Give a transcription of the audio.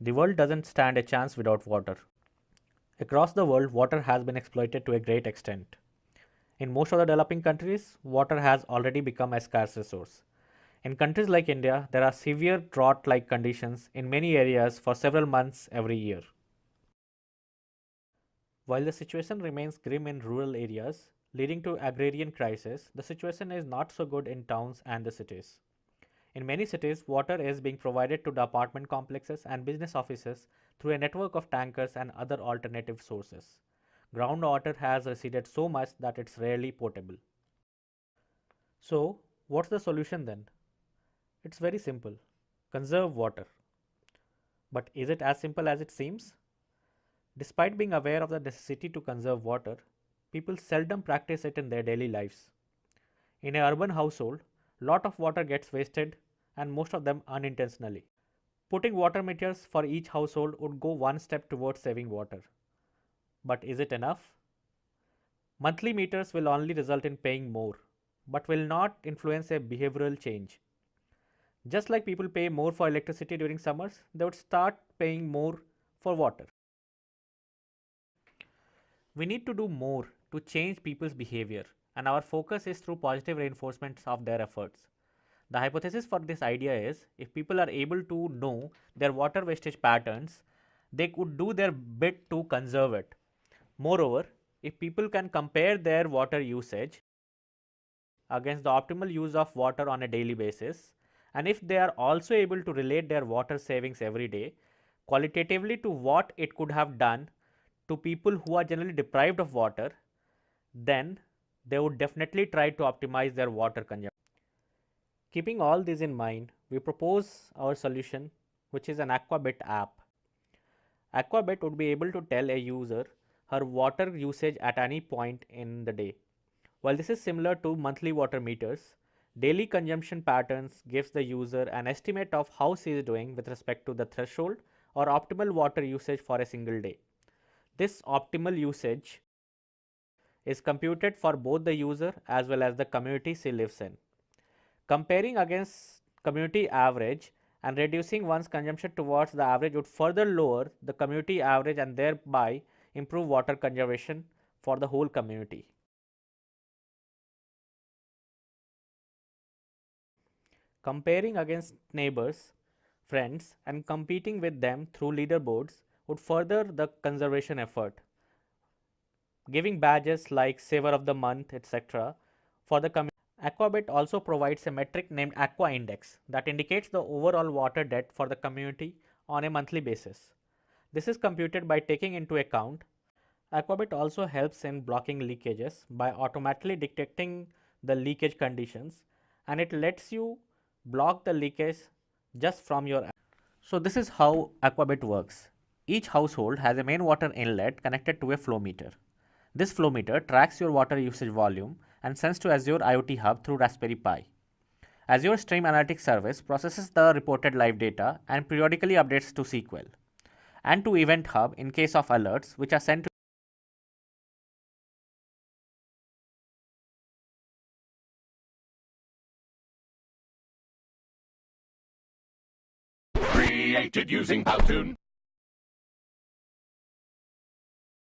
The world doesn't stand a chance without water. Across the world, water has been exploited to a great extent. In most of the developing countries, water has already become a scarce resource. In countries like India, there are severe drought like conditions in many areas for several months every year. While the situation remains grim in rural areas, leading to agrarian crisis, the situation is not so good in towns and the cities. In many cities, water is being provided to the apartment complexes and business offices through a network of tankers and other alternative sources. Groundwater has receded so much that it's rarely potable. So, what's the solution then? It's very simple. Conserve water. But is it as simple as it seems? Despite being aware of the necessity to conserve water, people seldom practice it in their daily lives. In an urban household, lot of water gets wasted and most of them unintentionally. Putting water meters for each household would go one step towards saving water. But is it enough? Monthly meters will only result in paying more, but will not influence a behavioral change. Just like people pay more for electricity during summers, they would start paying more for water. We need to do more to change people's behavior, and our focus is through positive reinforcements of their efforts. The hypothesis for this idea is if people are able to know their water wastage patterns, they could do their bit to conserve it. Moreover, if people can compare their water usage against the optimal use of water on a daily basis, and if they are also able to relate their water savings every day qualitatively to what it could have done to people who are generally deprived of water, then they would definitely try to optimize their water consumption. Keeping all this in mind, we propose our solution, which is an Aquabit app. Aquabit would be able to tell a user her water usage at any point in the day. While this is similar to monthly water meters, daily consumption patterns gives the user an estimate of how she is doing with respect to the threshold or optimal water usage for a single day. This optimal usage is computed for both the user as well as the community she lives in. Comparing against community average and reducing one's consumption towards the average would further lower the community average and thereby improve water conservation for the whole community. Comparing against neighbors, friends, and competing with them through leaderboards would further the conservation effort. Giving badges like Saver of the Month, etc., for the community. Aquabit also provides a metric named Aqua Index that indicates the overall water debt for the community on a monthly basis. This is computed by taking into account. Aquabit also helps in blocking leakages by automatically detecting the leakage conditions, and it lets you block the leakage just from your app. So this is how Aquabit works. Each household has a main water inlet connected to a flow meter. This flow meter tracks your water usage volume and sends to Azure IoT Hub through Raspberry Pi. Azure Stream Analytics Service processes the reported live data and periodically updates to SQL and to Event Hub in case of alerts, which are sent to Created using Powtoon.